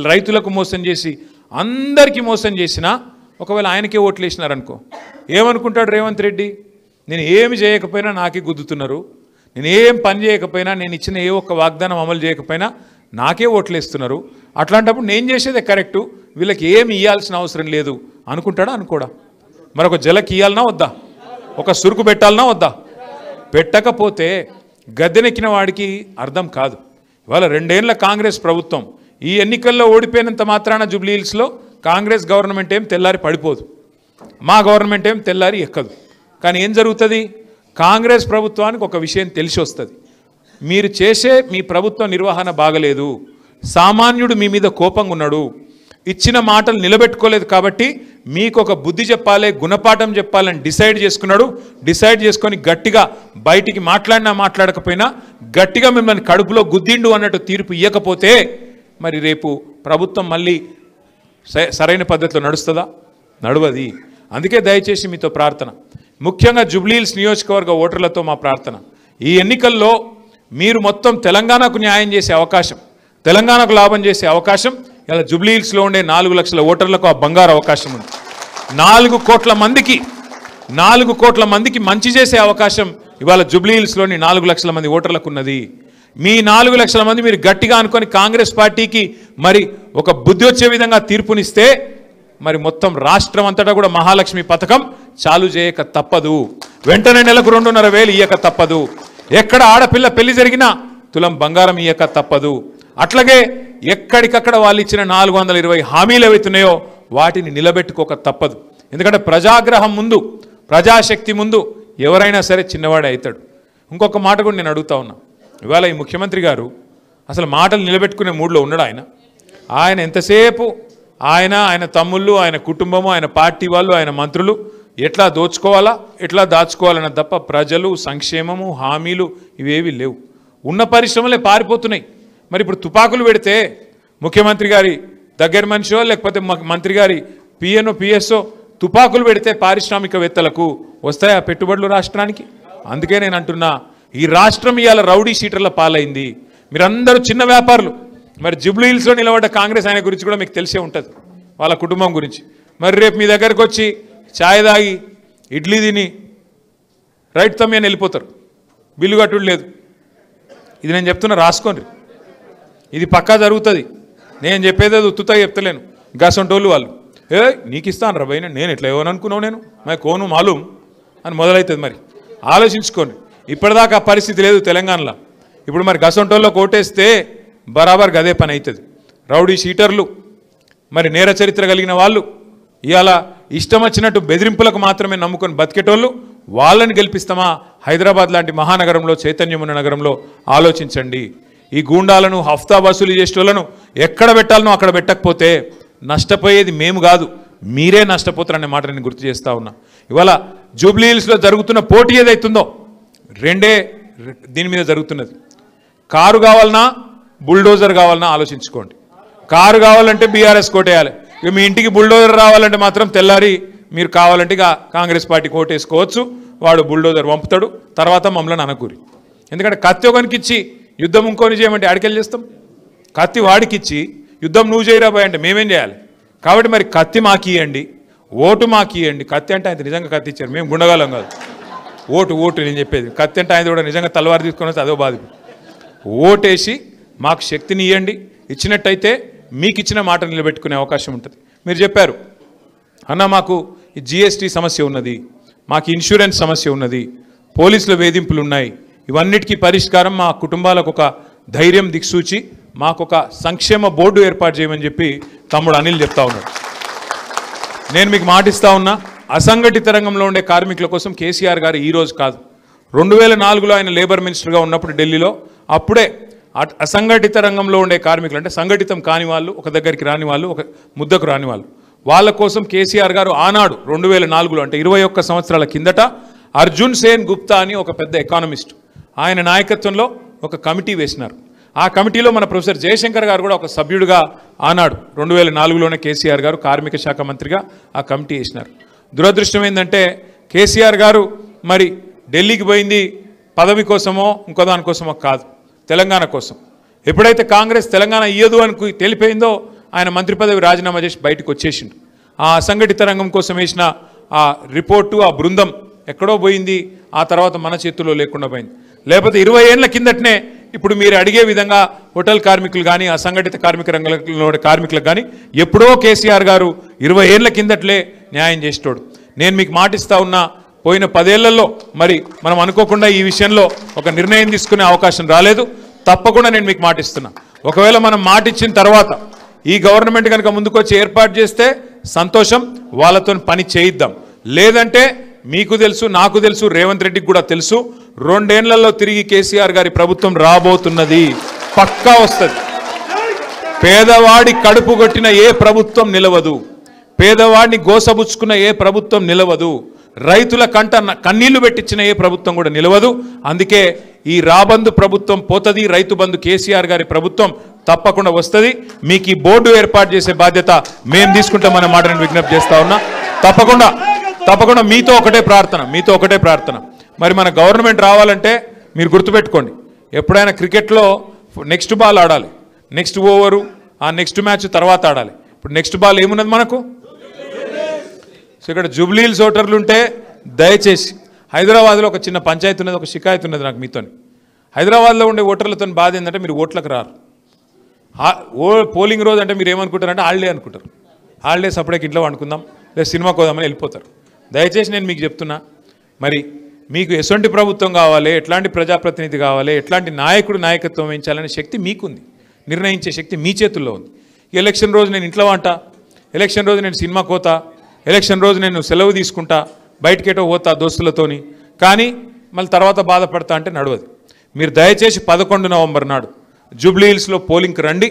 రైతులకు మోసం చేసి అందరికీ మోసం చేసినా ఒకవేళ ఆయనకే ఓట్లు వేసినారనుకో ఏమనుకుంటాడు రేవంత్ రెడ్డి? నేను ఏమి చేయకపోయినా నాకే గుద్దుతున్నారు, నేను ఏం పని చేయకపోయినా, నేను ఇచ్చిన ఏ ఒక్క వాగ్దానం అమలు చేయకపోయినా నాకే ఓట్లు వేస్తున్నారు, అట్లాంటప్పుడు నేను చేసేదే కరెక్టు, వీళ్ళకి ఏమి ఇవ్వాల్సిన అవసరం లేదు అనుకుంటాడా అనుకోడా? మరొక జలకి ఇవ్వాలన్నా వద్దా? ఒక సురుకు పెట్టాలన్నా వద్దా? పెట్టకపోతే గద్దెనెక్కిన వాడికి అర్థం కాదు. ఇవాళ 2 ఏళ్ల కాంగ్రెస్ ప్రభుత్వం ఈ ఎన్నికల్లో ఓడిపోయినంత మాత్రాన జూబ్లీ హిల్స్లో కాంగ్రెస్ గవర్నమెంట్ ఏం తెల్లారి పడిపోదు, మా గవర్నమెంట్ ఏం తెల్లారి ఎక్కదు. కానీ ఏం జరుగుతుంది? కాంగ్రెస్ ప్రభుత్వానికి ఒక విషయం తెలిసి వస్తుంది, మీరు చేసే మీ ప్రభుత్వ నిర్వహణ బాగలేదు, సామాన్యుడు మీ మీద కోపంగా ఉన్నాడు, ఇచ్చిన మాటలు నిలబెట్టుకోలేదు, కాబట్టి మీకు ఒక బుద్ధి చెప్పాలి, గుణపాఠం చెప్పాలని డిసైడ్ చేసుకున్నాడు. డిసైడ్ చేసుకొని గట్టిగా బయటికి మాట్లాడినా మాట్లాడకపోయినా గట్టిగా మిమ్మల్ని కడుపులో గుద్దిండు అన్నట్టు తీర్పు ఇవ్వకపోతే మరి రేపు ప్రభుత్వం మళ్ళీ సరైన పద్ధతిలో నడుస్తుందా? నడవది. అందుకే దయచేసి మీతో ప్రార్థన, ముఖ్యంగా జూబ్లీ హిల్స్ నియోజకవర్గ ఓటర్లతో మా ప్రార్థన, ఈ ఎన్నికల్లో మీరు మొత్తం తెలంగాణకు న్యాయం చేసే అవకాశం, తెలంగాణకు లాభం చేసే అవకాశం ఇలా జూబ్లీ హిల్స్లో ఉండే 4 లక్షల ఓటర్లకు ఆ బంగారు అవకాశం ఉంది. 4 కోట్ల మందికి మంచి చేసే అవకాశం ఇవాళ జూబ్లీ హిల్స్లోని 4 లక్షల మంది ఓటర్లకు ఉన్నది. మీ 4 లక్షల మంది మీరు గట్టిగా అనుకొని కాంగ్రెస్ పార్టీకి మరి ఒక బుద్ధి వచ్చే విధంగా తీర్పునిస్తే మరి మొత్తం రాష్ట్రం అంతటా కూడా మహాలక్ష్మి పథకం చాలు చేయక తప్పదు, వెంటనే నెలకు 2,500 ఇయ్యక తప్పదు, ఎక్కడ ఆడపిల్ల పెళ్లి జరిగినా తులం బంగారం ఇయ్యక తప్పదు. అట్లాగే ఎక్కడికక్కడ వాళ్ళు ఇచ్చిన 420 హామీలు ఏవైతున్నాయో వాటిని నిలబెట్టుకోక తప్పదు. ఎందుకంటే ప్రజాగ్రహం ముందు, ప్రజాశక్తి ముందు ఎవరైనా సరే చిన్నవాడే అవుతాడు. ఇంకొక మాట కూడా నేను అడుగుతా ఉన్నా, ఇవాళ ఈ ముఖ్యమంత్రి గారు అసలు మాటలు నిలబెట్టుకునే మూడ్లో ఉన్నాడు. ఆయన ఎంతసేపు ఆయన తమ్ముళ్ళు, ఆయన కుటుంబము, ఆయన పార్టీ వాళ్ళు, ఆయన మంత్రులు ఎట్లా దోచుకోవాలా, ఎట్లా దాచుకోవాలన్న తప్ప ప్రజలు, సంక్షేమము, హామీలు ఇవేవి లేవు. ఉన్న పరిశ్రమలే పారిపోతున్నాయి. మరి ఇప్పుడు తుపాకులు పెడితే ముఖ్యమంత్రి గారి దగ్గర మనిషో లేకపోతే మంత్రి గారి పిఎన్ఓ పిఎస్ఓ తుపాకులు పెడితే పారిశ్రామికవేత్తలకు వస్తాయా పెట్టుబడులు రాష్ట్రానికి? అందుకే నేను అంటున్నా, ఈ రాష్ట్రం ఇవాళ రౌడీ షీటర్ల పాలైంది. మీరందరూ చిన్న వ్యాపారులు. మరి జూబ్లీ హిల్స్లో నిలబడ్డ కాంగ్రెస్ ఆయన గురించి కూడా మీకు తెలిసే ఉంటుంది, వాళ్ళ కుటుంబం గురించి. మరి రేపు మీ దగ్గరకు వచ్చి ఛాయ్ తాగి ఇడ్లీ తిని రైట్ తమ్మి అని వెళ్ళిపోతారు, బిల్లు కట్టుడు లేదు. ఇది నేను చెప్తున్నా, రాసుకోండి, ఇది పక్కా జరుగుతుంది. నేను చెప్పేది అది ఉత్తుతా చెప్తలేను. గసంటోళ్ళు వాళ్ళు నీకు ఇస్తాను రా భయ్, నేను ఎట్లా ఏమనుకున్నావు, నేను మరి కోను మాలూం అని మొదలవుతుంది. మరి ఆలోచించుకోండి, ఇప్పటిదాకా ఆ పరిస్థితి లేదు తెలంగాణలో. ఇప్పుడు మరి గసంటోళ్ళకు ఓటేస్తే బరాబర్ గదే పని అవుతుంది. రౌడీ షీటర్లు, మరి నేర చరిత్ర కలిగిన వాళ్ళు, ఇవాళ ఇష్టం వచ్చినట్టు బెదిరింపులకు మాత్రమే నమ్ముకొని బతికేటోళ్ళు, వాళ్ళని గెలిపిస్తామా? హైదరాబాద్ లాంటి మహానగరంలో, చైతన్యం ఉన్న నగరంలో ఆలోచించండి. ఈ గూండాలను, హఫ్తా వసూలు చేసేటోళ్ళను ఎక్కడ పెట్టాలనో అక్కడ పెట్టకపోతే నష్టపోయేది మేము కాదు, మీరే నష్టపోతారనే మాట నేను గుర్తు చేస్తూ ఉన్నా. ఇవాళ జూబ్లీ హిల్స్లో జరుగుతున్న పోటీ ఏదైతుందో రెండే దీని మీద జరుగుతున్నది. కారు కావాలన్నా, బుల్డోజర్ కావాలన్నా ఆలోచించుకోండి. కారు కావాలంటే బీఆర్ఎస్ కోటేయాలి. ఇక మీ ఇంటికి బుల్డోజర్ రావాలంటే మాత్రం తెల్లారి మీరు కావాలంటే ఇక కాంగ్రెస్ పార్టీ కోటేసుకోవచ్చు, వాడు బుల్డోజర్ పంపుతాడు, తర్వాత మమ్మల్ని అనకూరి. ఎందుకంటే కత్తి ఒకనికిచ్చి యుద్ధం ఇంకోని చేయమంటే ఆడికెళ్ళి చేస్తాం? కత్తి వాడికిచ్చి యుద్ధం నువ్వు చేయరాబాయ్ అంటే మేమేం చేయాలి? కాబట్టి మరి కత్తి మాకు ఇవ్వండి, ఓటు మాకు ఇవ్వండి. కత్తి అంటే ఆయన నిజంగా కత్తి ఇచ్చారు, మేము గుండగాలం కాదు. ఓటు నేను చెప్పేది, కత్తి అంటే ఆయన కూడా నిజంగా తలవారు తీసుకొని వస్తే అదో బాధ. ఓటేసి మాకు శక్తిని ఇవ్వండి, ఇచ్చినట్టయితే మీకు ఇచ్చిన మాట నిలబెట్టుకునే అవకాశం ఉంటుంది. మీరు చెప్పారు అన్న మాకు ఈ జిఎస్టీ సమస్య ఉన్నది, మాకు ఇన్సూరెన్స్ సమస్య ఉన్నది, పోలీసుల వేధింపులు ఉన్నాయి, ఇవన్నిటికీ పరిష్కారం మా కుటుంబాలకు ఒక ధైర్యం దిక్సూచి మాకు ఒక సంక్షేమ బోర్డు ఏర్పాటు చేయమని చెప్పి తమ్ముడు అనిల్ చెప్తా ఉన్నాడు. నేను మీకు మాటిస్తా ఉన్నా, అసంఘటిత రంగంలో ఉండే కార్మికుల కోసం కేసీఆర్ గారు ఈరోజు కాదు, 2004లో ఆయన లేబర్ మినిస్టర్గా ఉన్నప్పుడు ఢిల్లీలో అప్పుడే అసంఘటిత రంగంలో ఉండే కార్మికులు అంటే సంఘటితం కాని వాళ్ళు, ఒక దగ్గరికి రాని వాళ్ళు, ఒక ముద్దకు రాని వాళ్ళు, వాళ్ళ కోసం కేసీఆర్ గారు ఆనాడు 2004లో అంటే 21 సంవత్సరాల కిందట అర్జున్ సేన్ గుప్తా అని ఒక పెద్ద ఎకానమిస్ట్, ఆయన నాయకత్వంలో ఒక కమిటీ వేసినారు. ఆ కమిటీలో మన ప్రొఫెసర్ జయశంకర్ గారు కూడా ఒక సభ్యుడిగా ఆనాడు 2004లోనే కేసీఆర్ గారు కార్మిక శాఖ మంత్రిగా ఆ కమిటీ వేసినారు. దురదృష్టం ఏంటంటే కేసీఆర్ గారు మరి ఢిల్లీకి పోయింది పదవి కోసమో ఇంకో దానికోసమో కాదు, తెలంగాణ కోసం. ఎప్పుడైతే కాంగ్రెస్ తెలంగాణ ఇయ్యదు అని తెలిపోయిందో ఆయన మంత్రి పదవి రాజీనామా చేసి బయటకు వచ్చేసిండు. ఆ అసంఘటిత రంగం కోసం వేసిన ఆ రిపోర్టు, ఆ బృందం ఎక్కడో పోయింది. ఆ తర్వాత మన చేతుల్లో లేకుండా పోయింది. లేకపోతే 20 ఏళ్ల కిందటనే ఇప్పుడు మీరు అడిగే విధంగా హోటల్ కార్మికులు కానీ, అసంఘటిత కార్మిక రంగంలో కార్మికులకు కానీ ఎప్పుడో కేసీఆర్ గారు 20 ఏళ్ల కిందట్లే న్యాయం చేసేటోడు. నేను మీకు మాటిస్తా ఉన్నా, పోయిన 10 ఏళ్లలో మరి మనం అనుకోకుండా ఈ విషయంలో ఒక నిర్ణయం తీసుకునే అవకాశం రాలేదు. తప్పకుండా నేను మీకు మాటిస్తున్నా, ఒకవేళ మనం మాటిచ్చిన తర్వాత ఈ గవర్నమెంట్ కనుక ముందుకొచ్చి ఏర్పాటు చేస్తే సంతోషం, వాళ్ళతో పని చేయిద్దాం. లేదంటే మీకు తెలుసు, నాకు తెలుసు, రేవంత్ రెడ్డికి కూడా తెలుసు, 2 ఏళ్లలో తిరిగి కేసీఆర్ గారి ప్రభుత్వం రాబోతున్నది. పక్కా వస్తుంది. పేదవాడి కడుపు కొట్టిన ఏ ప్రభుత్వం నిలవదు, పేదవాడిని గోసబుచ్చుకున్న ఏ ప్రభుత్వం నిలవదు, రైతుల కంట కన్నీళ్లు పెట్టించిన ఏ ప్రభుత్వం కూడా నిలవదు. అందుకే ఈ రాబందు ప్రభుత్వం పోతుంది, రైతు బంధు కేసీఆర్ గారి ప్రభుత్వం తప్పకుండా వస్తుంది. మీకు ఈ బోర్డు ఏర్పాటు చేసే బాధ్యత మేము తీసుకుంటామనే మాట నేను విజ్ఞప్తి చేస్తా ఉన్నా. తప్పకుండా మీతో ఒకటే ప్రార్థన, మరి మన గవర్నమెంట్ రావాలంటే మీరు గుర్తుపెట్టుకోండి, ఎప్పుడైనా క్రికెట్లో నెక్స్ట్ బాల్ ఆడాలి, నెక్స్ట్ ఓవరు, ఆ నెక్స్ట్ మ్యాచ్ తర్వాత ఆడాలి. ఇప్పుడు నెక్స్ట్ బాల్ ఏమున్నది మనకు? సో ఇక్కడ జూబ్లీహిల్స్ ఓటర్లు ఉంటే దయచేసి, హైదరాబాద్లో ఒక చిన్న పంచాయతీ ఉన్నది, ఒక షికాయత్ ఉన్నది నాకు మీతో. హైదరాబాద్లో ఉండే ఓటర్లతో బాధ ఏంటంటే మీరు ఓట్లకు రారు. పోలింగ్ రోజు అంటే మీరు ఏమనుకుంటారంటే హాలిడే అనుకుంటారు. హాలిడేస్ అప్పుడే ఇంట్లో అనుకుందాం, లేదా సినిమాకి పోదామని వెళ్ళిపోతారు. దయచేసి నేను మీకు చెప్తున్నా, మరి మీకు ఎటువంటి ప్రభుత్వం కావాలి, ఎట్లాంటి ప్రజాప్రతినిధి కావాలి, ఎట్లాంటి నాయకత్వం వహించాలనే శక్తి మీకుంది, నిర్ణయించే శక్తి మీ చేతుల్లో ఉంది. ఎలక్షన్ రోజు నేను ఇంట్లో వంట, ఎలక్షన్ రోజు నేను సినిమాకి పోతా, ఎలక్షన్ రోజు నేను సెలవు తీసుకుంటా, బయటకేటో పోతా దోస్తులతోని, కానీ మళ్ళీ తర్వాత బాధపడతా అంటే నడవదు. మీరు దయచేసి 11 నవంబర్ నాడు జూబ్లీహిల్స్లో పోలింగ్కి రండి,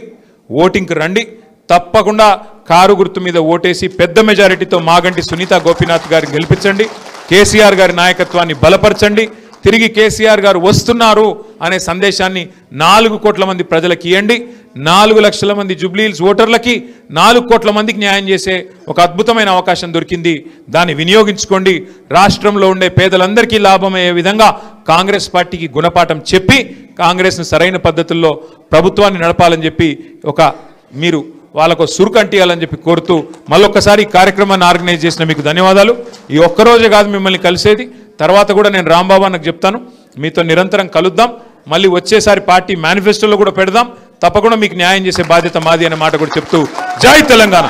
ఓటింగ్కి రండి. తప్పకుండా కారు గుర్తు మీద ఓటేసి పెద్ద మెజారిటీతో మాగంటి సునీత గోపీనాథ్ గారిని గెలిపించండి. కేసీఆర్ గారి నాయకత్వాన్ని బలపరచండి. తిరిగి కేసీఆర్ గారు వస్తున్నారు అనే సందేశాన్ని 4 కోట్ల మంది ప్రజలకు ఇవ్వండి. 4 లక్షల మంది జూబ్లీహిల్స్ ఓటర్లకి 4 కోట్ల మందికి న్యాయం చేసే ఒక అద్భుతమైన అవకాశం దొరికింది. దాన్ని వినియోగించుకోండి. రాష్ట్రంలో ఉండే పేదలందరికీ లాభమయ్యే విధంగా కాంగ్రెస్ పార్టీకి గుణపాఠం చెప్పి కాంగ్రెస్ను సరైన పద్ధతుల్లో ప్రభుత్వాన్ని నడపాలని చెప్పి మీరు వాళ్ళకు సురుకు అంటియాలని చెప్పి కోరుతూ మళ్ళొక్కసారి ఈ కార్యక్రమాన్ని ఆర్గనైజ్ చేసిన మీకు ధన్యవాదాలు. ఈ ఒక్కరోజే కాదు మిమ్మల్ని కలిసేది, తర్వాత కూడా నేను రాంబాబు అన్నకు చెప్తాను, మీతో నిరంతరం కలుద్దాం. మళ్ళీ వచ్చేసారి పార్టీ మేనిఫెస్టోలో కూడా పెడదాం. తప్పకుండా మీకు న్యాయం చేసే బాధ్యత మాది అనే మాట కూడా చెప్తూ జై తెలంగాణ.